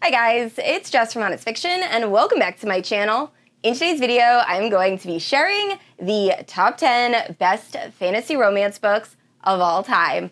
Hi guys, it's Jess from Honest Fiction and welcome back to my channel. In today's video, I'm going to be sharing the top 10 best fantasy romance books of all time.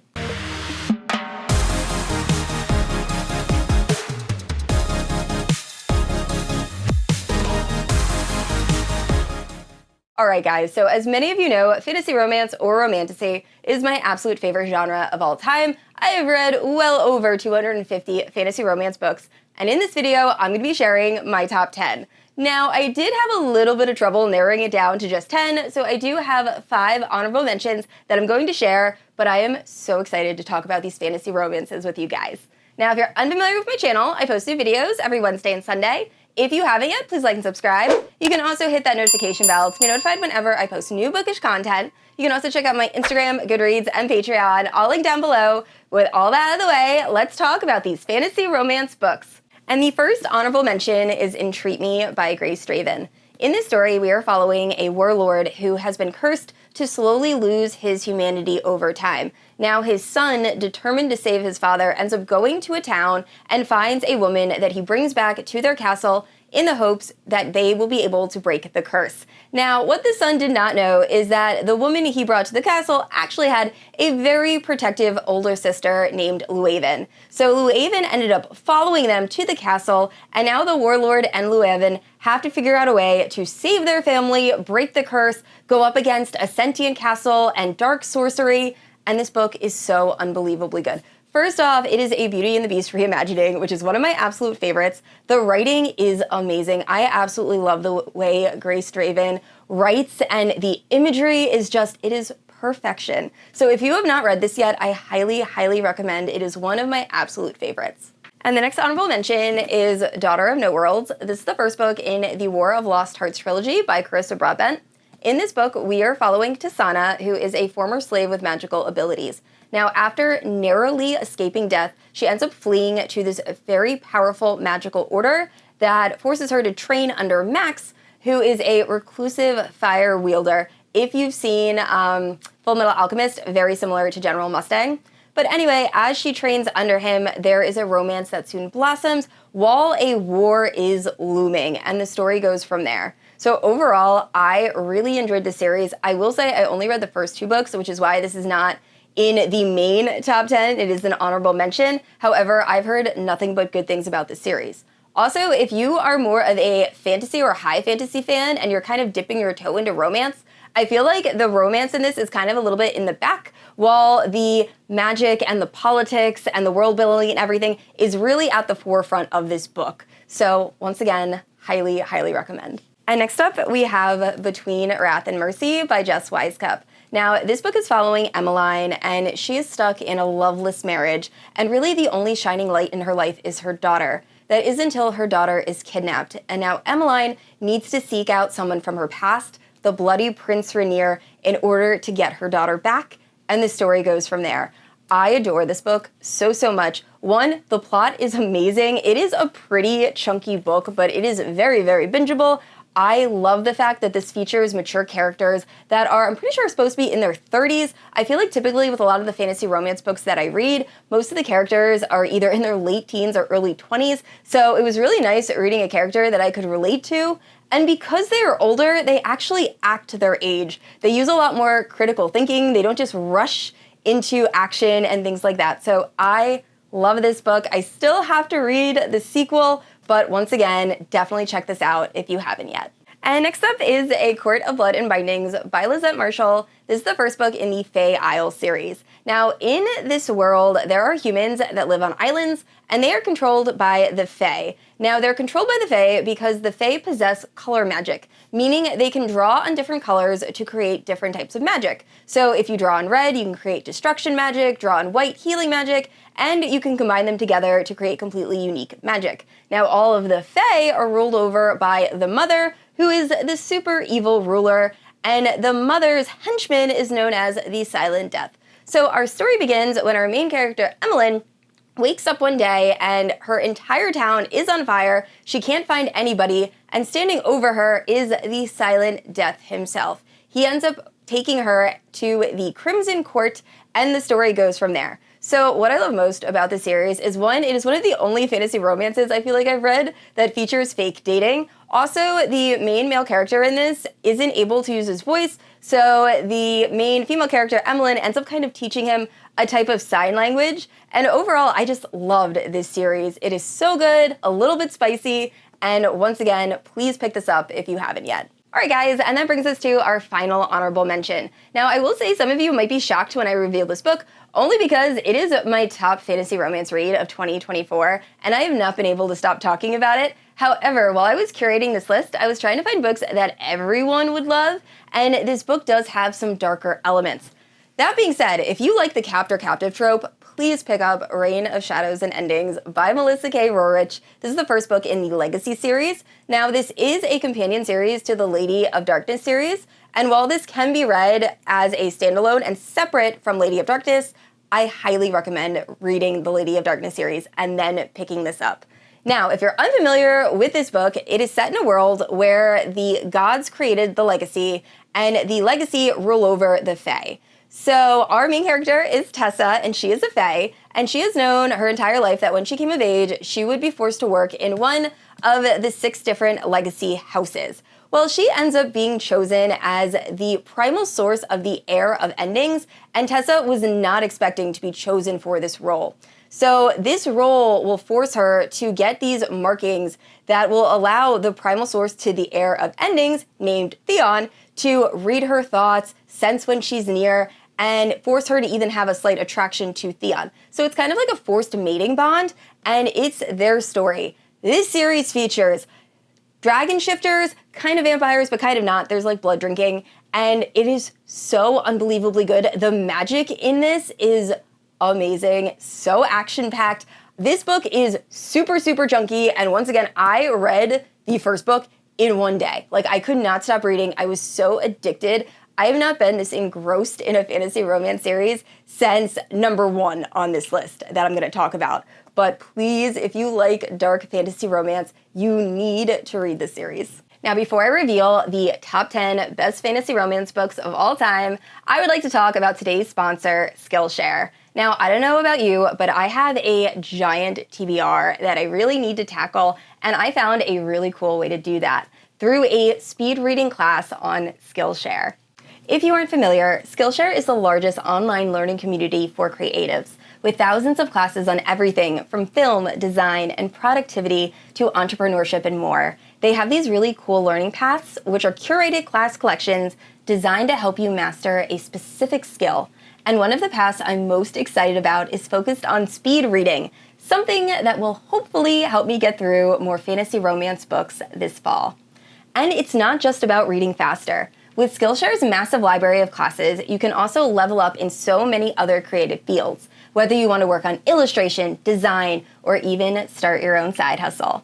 Alright guys, so as many of you know, fantasy romance or romantasy is my absolute favorite genre of all time. I have read well over 250 fantasy romance books, and in this video, I'm going to be sharing my top 10. Now, I did have a little bit of trouble narrowing it down to just 10, so I do have 5 honorable mentions that I'm going to share, but I am so excited to talk about these fantasy romances with you guys. Now, if you're unfamiliar with my channel, I post new videos every Wednesday and Sunday. If you haven't yet, please like and subscribe. You can also hit that notification bell to be notified whenever I post new bookish content. You can also check out my Instagram, Goodreads, and Patreon, all linked down below. With all that out of the way, let's talk about these fantasy romance books. And the first honorable mention is Entreat Me by Grace Draven. In this story, we are following a warlord who has been cursed to slowly lose his humanity over time. Now his son, determined to save his father, ends up going to a town and finds a woman that he brings back to their castle in the hopes that they will be able to break the curse. Now, what the son did not know is that the woman he brought to the castle actually had a very protective older sister named Luaven. So Luaven ended up following them to the castle, and now the warlord and Luaven have to figure out a way to save their family, break the curse, go up against a sentient castle and dark sorcery, and this book is so unbelievably good. First off, it is a Beauty and the Beast reimagining, which is one of my absolute favorites. The writing is amazing. I absolutely love the way Grace Draven writes, and the imagery is just, it is perfection. So if you have not read this yet, I highly, highly recommend. It is one of my absolute favorites. And the next honorable mention is Daughter of No Worlds. This is the first book in the War of Lost Hearts trilogy by Carissa Broadbent. In this book, we are following Tisana, who is a former slave with magical abilities. Now, after narrowly escaping death, she ends up fleeing to this very powerful magical order that forces her to train under Max, who is a reclusive fire wielder. If you've seen Full Metal Alchemist, very similar to General Mustang. But anyway, as she trains under him, there is a romance that soon blossoms while a war is looming, and the story goes from there. So overall, I really enjoyed the series. I will say I only read the first 2 books, which is why this is not in the main top 10. It is an honorable mention. However, I've heard nothing but good things about this series. Also, if you are more of a fantasy or high fantasy fan and you're kind of dipping your toe into romance, I feel like the romance in this is kind of a little bit in the back, while the magic and the politics and the world building and everything is really at the forefront of this book. So once again, highly, highly recommend. And next up, we have Between Wrath and Mercy by Jess Wisecup. Now, this book is following Emmeline, and she is stuck in a loveless marriage, and really the only shining light in her life is her daughter. That is until her daughter is kidnapped, and now Emmeline needs to seek out someone from her past, the bloody Prince Rainier, in order to get her daughter back, and the story goes from there. I adore this book so, so much. One, the plot is amazing. It is a pretty chunky book, but it is very, very bingeable. I love the fact that this features mature characters that are, I'm pretty sure, supposed to be in their 30s. I feel like typically with a lot of the fantasy romance books that I read, most of the characters are either in their late teens or early 20s. So it was really nice reading a character that I could relate to. And because they are older, they actually act their age. They use a lot more critical thinking. They don't just rush into action and things like that. So I love this book. I still have to read the sequel, but once again, definitely check this out if you haven't yet. And next up is A Court of Blood and Bindings by Lizette Marshall. This is the first book in the Fae Isle series. Now, in this world, there are humans that live on islands, and they are controlled by the Fae. Now, they're controlled by the Fae because the Fae possess color magic, meaning they can draw on different colors to create different types of magic. So if you draw on red, you can create destruction magic, draw on white, healing magic, and you can combine them together to create completely unique magic. Now, all of the Fae are ruled over by the Mother, who is the super evil ruler, and the Mother's henchman is known as the Silent Death. So our story begins when our main character, Emmeline, wakes up one day and her entire town is on fire, she can't find anybody, and standing over her is the Silent Death himself. He ends up taking her to the Crimson Court, and the story goes from there. So what I love most about this series is one, it is one of the only fantasy romances I feel like I've read that features fake dating. Also, the main male character in this isn't able to use his voice, so the main female character, Emmeline, ends up kind of teaching him a type of sign language. And overall, I just loved this series. It is so good, a little bit spicy, and once again, please pick this up if you haven't yet. All right, guys, and that brings us to our final honorable mention. Now, I will say some of you might be shocked when I reveal this book, only because it is my top fantasy romance read of 2024, and I have not been able to stop talking about it. However, while I was curating this list, I was trying to find books that everyone would love, and this book does have some darker elements. That being said, if you like the captor captive trope, please pick up Reign of Shadows and Endings by Melissa K. Roerich. This is the first book in the Legacy series. Now, this is a companion series to the Lady of Darkness series, and while this can be read as a standalone and separate from Lady of Darkness, I highly recommend reading the Lady of Darkness series and then picking this up. Now, if you're unfamiliar with this book, it is set in a world where the gods created the Legacy, and the Legacy rule over the Fae. So our main character is Tessa, and she is a Fae, and she has known her entire life that when she came of age, she would be forced to work in one of the 6 different Legacy houses. Well, she ends up being chosen as the primal source of the heir of endings, and Tessa was not expecting to be chosen for this role. So this role will force her to get these markings that will allow the primal source to the heir of endings, named Theon, to read her thoughts, sense when she's near, and force her to even have a slight attraction to Theon. So it's kind of like a forced mating bond, and it's their story. This series features dragon shifters, kind of vampires, but kind of not. There's like blood drinking, and it is so unbelievably good. The magic in this is amazing, so action-packed. This book is super, super chunky, and once again, I read the first book in one day. Like, I could not stop reading. I was so addicted. I have not been this engrossed in a fantasy romance series since number 1 on this list that I'm going to talk about. But please, if you like dark fantasy romance, you need to read this series. Now, before I reveal the top 10 best fantasy romance books of all time, I would like to talk about today's sponsor, Skillshare. Now, I don't know about you, but I have a giant TBR that I really need to tackle, and I found a really cool way to do that through a speed reading class on Skillshare. If you aren't familiar, Skillshare is the largest online learning community for creatives, with thousands of classes on everything from film, design, and productivity to entrepreneurship and more. They have these really cool learning paths, which are curated class collections designed to help you master a specific skill. And one of the paths I'm most excited about is focused on speed reading, something that will hopefully help me get through more fantasy romance books this fall. And it's not just about reading faster. With Skillshare's massive library of classes, you can also level up in so many other creative fields, whether you want to work on illustration, design, or even start your own side hustle.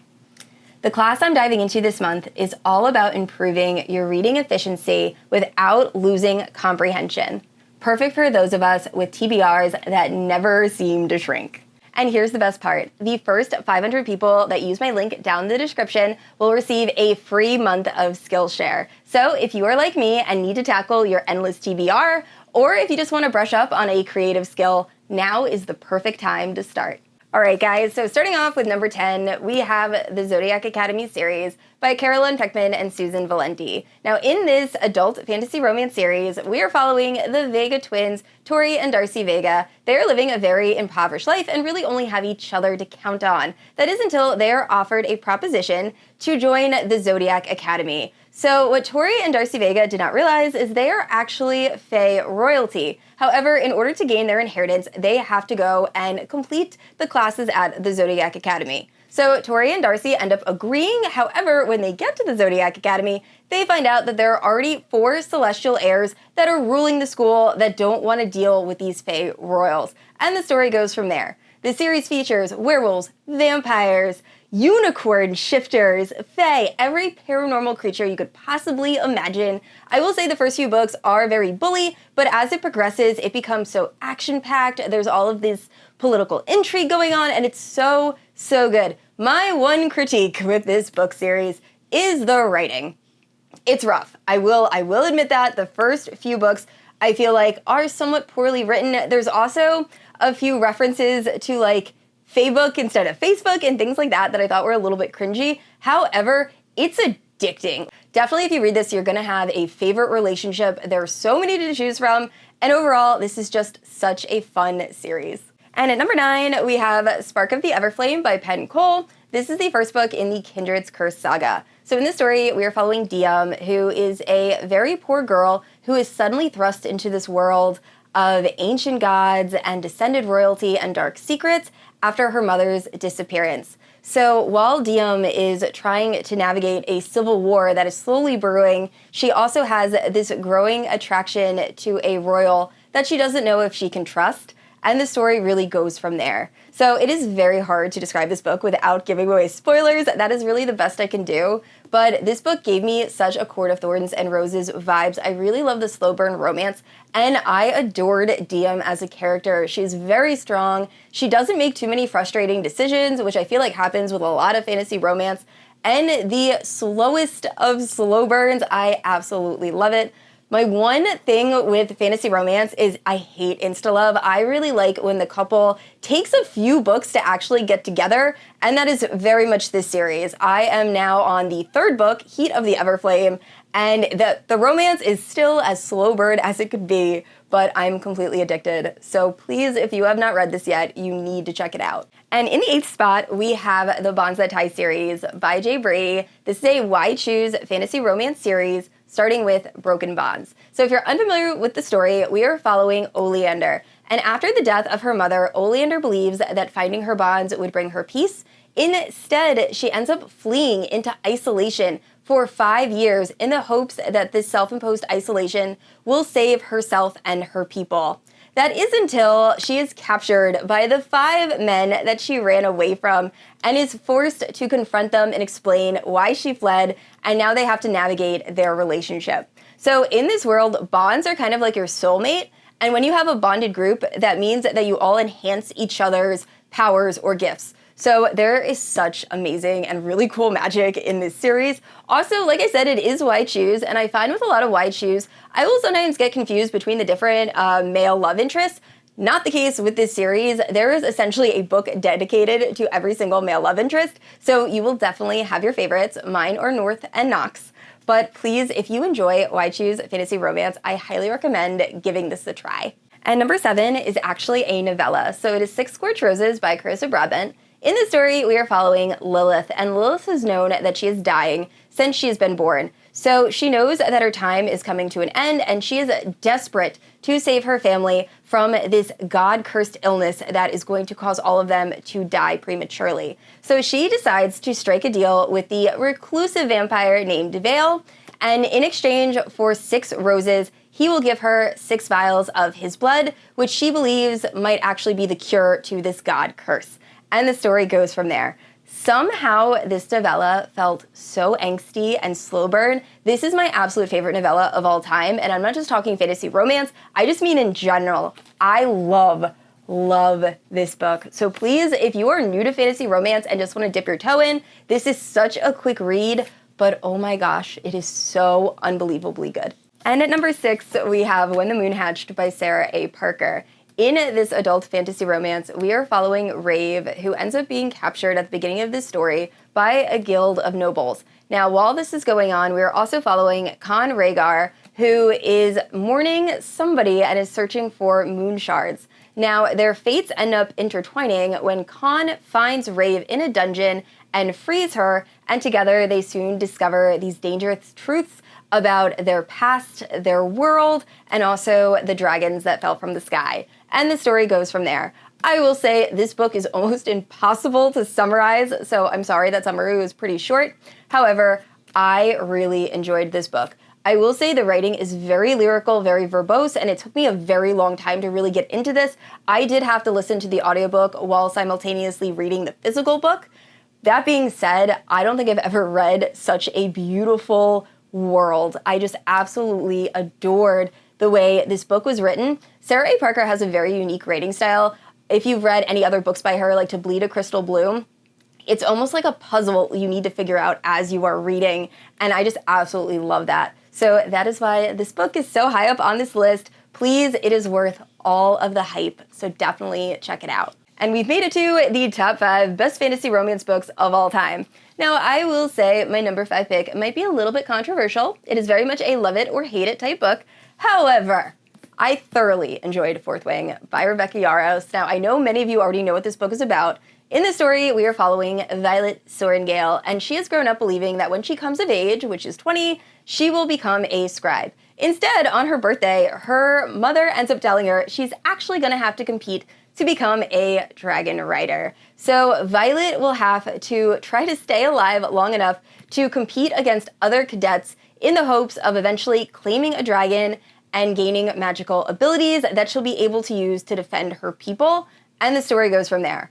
The class I'm diving into this month is all about improving your reading efficiency without losing comprehension. Perfect for those of us with TBRs that never seem to shrink. And here's the best part. The first 500 people that use my link down in the description will receive a free month of Skillshare. So if you are like me and need to tackle your endless TBR, or if you just want to brush up on a creative skill, now is the perfect time to start. All right, guys, so starting off with number 10, we have the Zodiac Academy series by Carolyn Peckman and Susan Valenti. Now, in this adult fantasy romance series, we are following the Vega twins, Tori and Darcy Vega. They're living a very impoverished life and really only have each other to count on. That is until they are offered a proposition to join the Zodiac Academy. So what Tori and Darcy Vega did not realize is they are actually Fae royalty. However, in order to gain their inheritance, they have to go and complete the classes at the Zodiac Academy. So Tori and Darcy end up agreeing. However, when they get to the Zodiac Academy, they find out that there are already 4 celestial heirs that are ruling the school that don't want to deal with these Fae royals. And the story goes from there. The series features werewolves, vampires, unicorn shifters, fae, every paranormal creature you could possibly imagine. I will say the first few books are very bully, but as it progresses, it becomes so action-packed. There's all of this political intrigue going on, and it's so, so good. My one critique with this book series is the writing. It's rough. I will admit that. The first few books I feel like are somewhat poorly written. There's also a few references to like Facebook instead of Facebook and things like that I thought were a little bit cringy. However, it's addicting. Definitely if you read this, you're gonna have a favorite relationship. There are so many to choose from, and overall, this is just such a fun series. And at number 9, we have Spark of the Everflame by Penn Cole. This is the first book in the Kindred's Curse saga. So in this story, we are following Diem, who is a very poor girl who is suddenly thrust into this world of ancient gods and descended royalty and dark secrets after her mother's disappearance. So while Diem is trying to navigate a civil war that is slowly brewing, she also has this growing attraction to a royal that she doesn't know if she can trust. And the story really goes from there. So it is very hard to describe this book without giving away spoilers. That is really the best I can do. But this book gave me such a Court of Thorns and Roses vibes. I really love the slow burn romance, and I adored Diem as a character. She's very strong. She doesn't make too many frustrating decisions, which I feel like happens with a lot of fantasy romance. And the slowest of slow burns, I absolutely love it. My one thing with fantasy romance is I hate insta-love. I really like when the couple takes a few books to actually get together, and that is very much this series. I am now on the 3rd book, Heat of the Everflame, and the romance is still as slow burn as it could be, but I'm completely addicted. So please, if you have not read this yet, you need to check it out. And in the 8th spot, we have the Bonds That Tie series by Jay Brady. This is a Why Choose fantasy romance series starting with Broken Bonds. So if you're unfamiliar with the story, we are following Oleander. And after the death of her mother, Oleander believes that finding her bonds would bring her peace. Instead, she ends up fleeing into isolation for 5 years in the hopes that this self-imposed isolation will save herself and her people. That is until she is captured by the 5 men that she ran away from and is forced to confront them and explain why she fled, and now they have to navigate their relationship. So in this world, bonds are kind of like your soulmate, and when you have a bonded group, that means that you all enhance each other's powers or gifts. So there is such amazing and really cool magic in this series. Also, like I said, it is Why Choose, and I find with a lot of Why Choose, I will sometimes get confused between the different male love interests. Not the case with this series. There is essentially a book dedicated to every single male love interest, so you will definitely have your favorites, mine are North and Knox. But please, if you enjoy Why Choose fantasy romance, I highly recommend giving this a try. And number 7 is actually a novella. So it is 6 Scorched Roses by Carissa Broadbent. In this story, we are following Lilith, and Lilith has known that she is dying since she has been born. So she knows that her time is coming to an end, and she is desperate to save her family from this god-cursed illness that is going to cause all of them to die prematurely. So she decides to strike a deal with the reclusive vampire named Vale, and in exchange for 6 roses, he will give her 6 vials of his blood, which she believes might actually be the cure to this god curse. And the story goes from there. Somehow, this novella felt so angsty and slow burn. This is my absolute favorite novella of all time, and I'm not just talking fantasy romance, I just mean in general. I love this book. So please, if you are new to fantasy romance and just want to dip your toe in, this is such a quick read, but oh my gosh, it is so unbelievably good. And at number 6, we have When the Moon Hatched by Sarah A. Parker. In this adult fantasy romance, we are following Rave, who ends up being captured at the beginning of this story by a guild of nobles. Now, while this is going on, we are also following Khan Rhaegar, who is mourning somebody and is searching for moon shards. Now, their fates end up intertwining when Khan finds Rave in a dungeon and frees her, and together they soon discover these dangerous truths about their past, their world, and also the dragons that fell from the sky. And the story goes from there. I will say this book is almost impossible to summarize, so I'm sorry that summary was pretty short. However, I really enjoyed this book. I will say the writing is very lyrical, very verbose, and it took me a very long time to really get into this. I did have to listen to the audiobook while simultaneously reading the physical book. That being said, I don't think I've ever read such a beautiful world. I just absolutely adored the way this book was written. Sarah A. Parker has a very unique writing style. If you've read any other books by her, like To Bleed a Crystal Bloom, it's almost like a puzzle you need to figure out as you are reading, and I just absolutely love that. So that is why this book is so high up on this list. Please, it is worth all of the hype, so definitely check it out. And we've made it to the top 5 best fantasy romance books of all time. Now, I will say my number 5 pick might be a little bit controversial. It is very much a love it or hate it type book. However, I thoroughly enjoyed Fourth Wing by Rebecca Yarros. Now, I know many of you already know what this book is about. In the story, we are following Violet Sorrengail, and she has grown up believing that when she comes of age, which is 20, she will become a scribe. Instead, on her birthday, her mother ends up telling her she's actually going to have to compete to become a dragon rider. So Violet will have to try to stay alive long enough to compete against other cadets in the hopes of eventually claiming a dragon and gaining magical abilities that she'll be able to use to defend her people, and the story goes from there.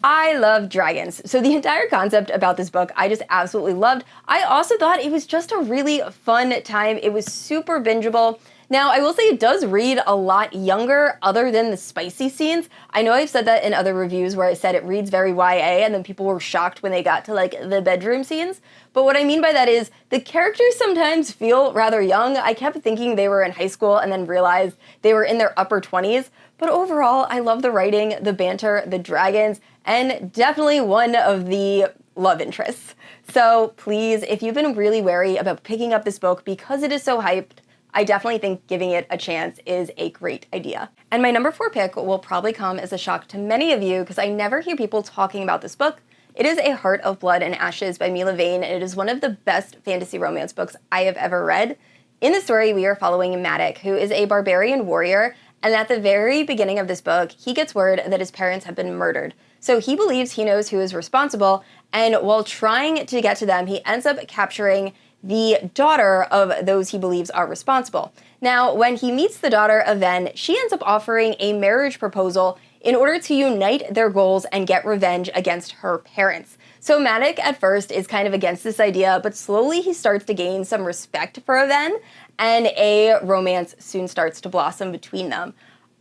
I love dragons, so the entire concept about this book I just absolutely loved. I also thought it was just a really fun time. It was super bingeable. Now, I will say it does read a lot younger other than the spicy scenes. I know I've said that in other reviews where I said it reads very YA and then people were shocked when they got to like the bedroom scenes. But what I mean by that is the characters sometimes feel rather young. I kept thinking they were in high school and then realized they were in their upper 20s. But overall, I love the writing, the banter, the dragons, and definitely one of the love interests. So please, if you've been really wary about picking up this book because it is so hyped, I definitely think giving it a chance is a great idea. And my number 4 pick will probably come as a shock to many of you because I never hear people talking about this book. It is A Heart of Blood and Ashes by Mila Vane, and it is one of the best fantasy romance books I have ever read. In the story, we are following Matic, who is a barbarian warrior, and at the very beginning of this book, he gets word that his parents have been murdered. So he believes he knows who is responsible, and while trying to get to them, he ends up capturing the daughter of those he believes are responsible. Now, when he meets the daughter of Ven, she ends up offering a marriage proposal in order to unite their goals and get revenge against her parents. So Matic at first is kind of against this idea, but slowly he starts to gain some respect for Ven, and a romance soon starts to blossom between them.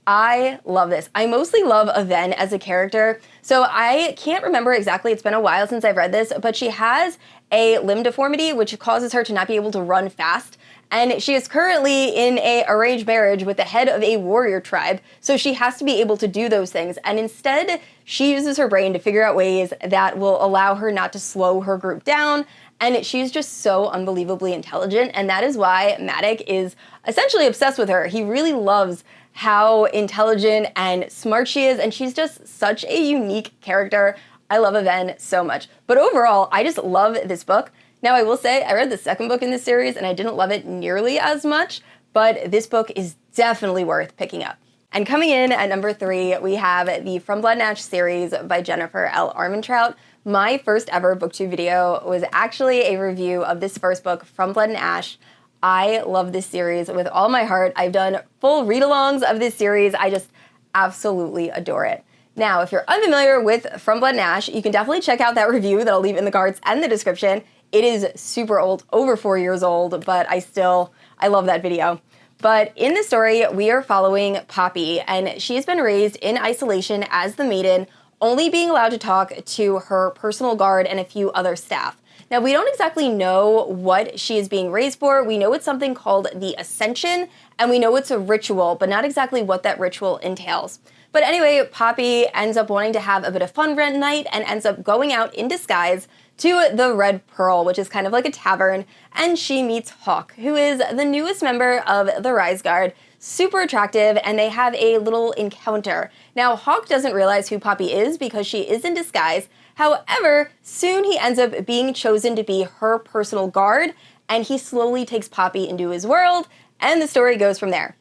I love this. I mostly love Ven as a character. So I can't remember exactly, it's been a while since I've read this, but she has a limb deformity which causes her to not be able to run fast. And she is currently in an arranged marriage with the head of a warrior tribe, so she has to be able to do those things. And instead, she uses her brain to figure out ways that will allow her not to slow her group down. And she's just so unbelievably intelligent, and that is why Matic is essentially obsessed with her. He really loves how intelligent and smart she is, and she's just such a unique character. I love Ven so much. But overall, I just love this book. Now, I will say, I read the second book in this series, and I didn't love it nearly as much, but this book is definitely worth picking up. And coming in at number 3, we have the From Blood and Ash series by Jennifer L. Armentrout. My first ever booktube video was actually a review of this first book, From Blood and Ash. I love this series with all my heart. I've done full read-alongs of this series. I just absolutely adore it. Now, if you're unfamiliar with From Blood and Ash, you can definitely check out that review that I'll leave in the cards and the description. It is super old, over 4 years old, but I love that video. But in the story, we are following Poppy, and she's been raised in isolation as the maiden, only being allowed to talk to her personal guard and a few other staff. Now, we don't exactly know what she is being raised for. We know it's something called the Ascension, and we know it's a ritual, but not exactly what that ritual entails. But anyway, Poppy ends up wanting to have a bit of fun one night and ends up going out in disguise to the Red Pearl, which is kind of like a tavern, and she meets Hawk, who is the newest member of the Rise Guard, super attractive, and they have a little encounter. Now, Hawk doesn't realize who Poppy is because she is in disguise. However, soon he ends up being chosen to be her personal guard, and he slowly takes Poppy into his world, and the story goes from there.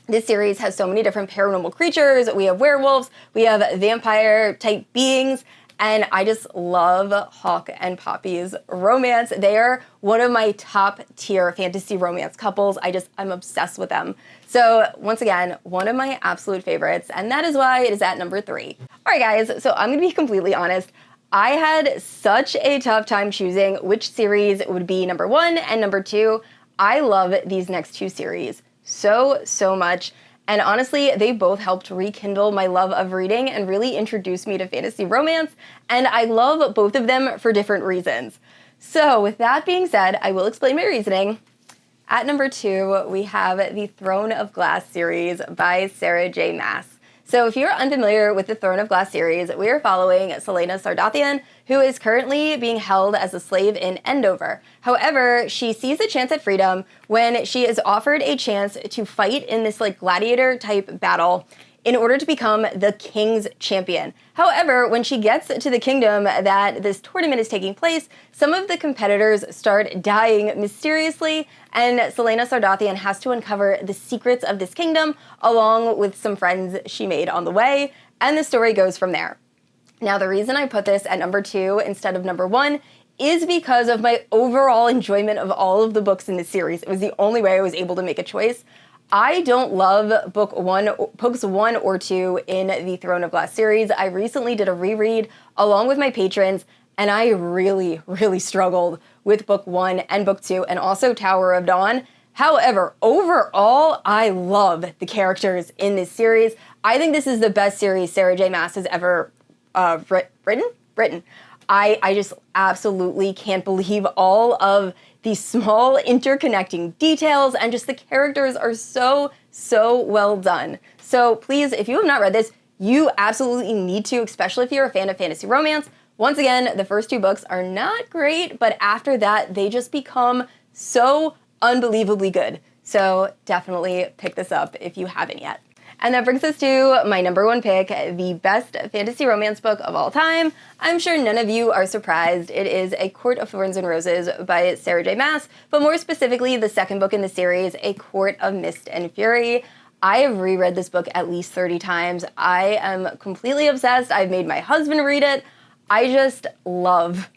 This series has so many different paranormal creatures. We have werewolves, we have vampire-type beings, and I just love Hawk and Poppy's romance. They are one of my top tier fantasy romance couples. I'm obsessed with them. So once again, one of my absolute favorites, and that is why it is at number 3. All right, guys, so I'm gonna be completely honest. I had such a tough time choosing which series would be number 1 and number 2. I love these next 2 series so much. And honestly, they both helped rekindle my love of reading and really introduce me to fantasy romance, and I love both of them for different reasons. So with that being said, I will explain my reasoning. At number 2, we have the Throne of Glass series by Sarah J. Maas. So if you're unfamiliar with the Throne of Glass series, we are following Celaena Sardathian, who is currently being held as a slave in Endover. However, she sees a chance at freedom when she is offered a chance to fight in this gladiator type battle in order to become the king's champion. However, when she gets to the kingdom that this tournament is taking place, some of the competitors start dying mysteriously, and Celaena Sardathian has to uncover the secrets of this kingdom along with some friends she made on the way, and the story goes from there. Now, the reason I put this at number 2 instead of number 1 is because of my overall enjoyment of all of the books in this series. It was the only way I was able to make a choice. I don't love books 1 or 2 in the Throne of Glass series. I recently did a reread along with my patrons, and I really, really struggled with book 1 and book 2, and also Tower of Dawn. However, overall, I love the characters in this series. I think this is the best series Sarah J. Maas has ever written. I just absolutely can't believe all of these small interconnecting details, and just the characters are so well done. So please, if you have not read this, you absolutely need to, especially if you're a fan of fantasy romance. Once again, the first 2 books are not great, but after that, they just become so unbelievably good. So definitely pick this up if you haven't yet. And that brings us to my number 1 pick, the best fantasy romance book of all time. I'm sure none of you are surprised. It is A Court of Thorns and Roses by Sarah J. Maas, but more specifically, the second book in the series, A Court of Mist and Fury. I have reread this book at least 30 times. I am completely obsessed. I've made my husband read it. I just love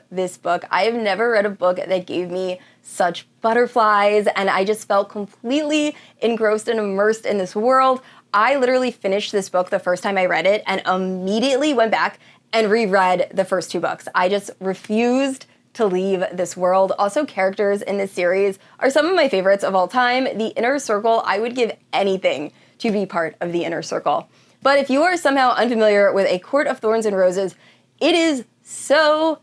this book. I have never read a book that gave me such butterflies, and I just felt completely engrossed and immersed in this world. I literally finished this book the first time I read it and immediately went back and reread the first 2 books. I just refused to leave this world. Also, characters in this series are some of my favorites of all time. The Inner Circle, I would give anything to be part of the Inner Circle. But if you are somehow unfamiliar with A Court of Thorns and Roses, it is so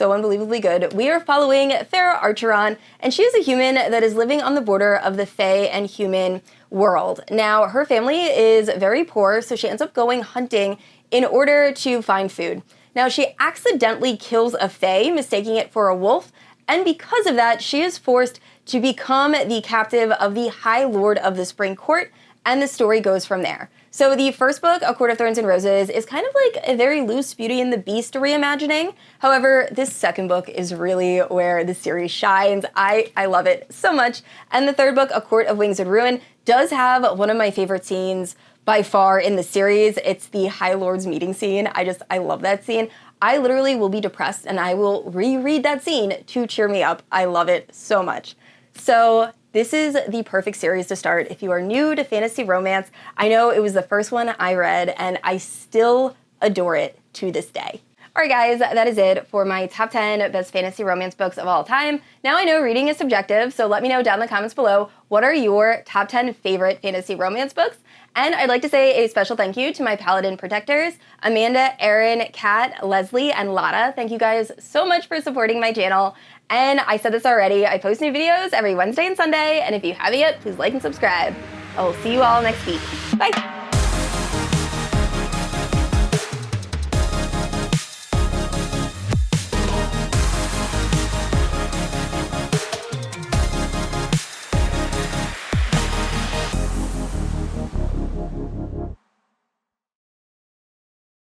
unbelievably good. We are following Farah Archeron, and she is a human that is living on the border of the Fae and human world. Now, her family is very poor, so she ends up going hunting in order to find food. Now, she accidentally kills a Fae, mistaking it for a wolf, and because of that, she is forced to become the captive of the High Lord of the Spring Court, and the story goes from there. So the first book, A Court of Thorns and Roses, is kind of like a very loose Beauty and the Beast reimagining. However, this second book is really where the series shines. I love it so much. And the third book, A Court of Wings and Ruin, does have one of my favorite scenes by far in the series. It's the High Lord's meeting scene. I love that scene. I literally will be depressed and I will reread that scene to cheer me up. I love it so much. So this is the perfect series to start if you are new to fantasy romance. I know it was the first one I read, and I still adore it to this day. All right, guys, that is it for my top 10 best fantasy romance books of all time. Now I know reading is subjective, so let me know down in the comments below, what are your top 10 favorite fantasy romance books? And I'd like to say a special thank you to my Paladin protectors, Amanda, Erin, Kat, Leslie, and Lotta. Thank you guys so much for supporting my channel. And I said this already, I post new videos every Wednesday and Sunday, and if you haven't yet, please like and subscribe. I will see you all next week. Bye!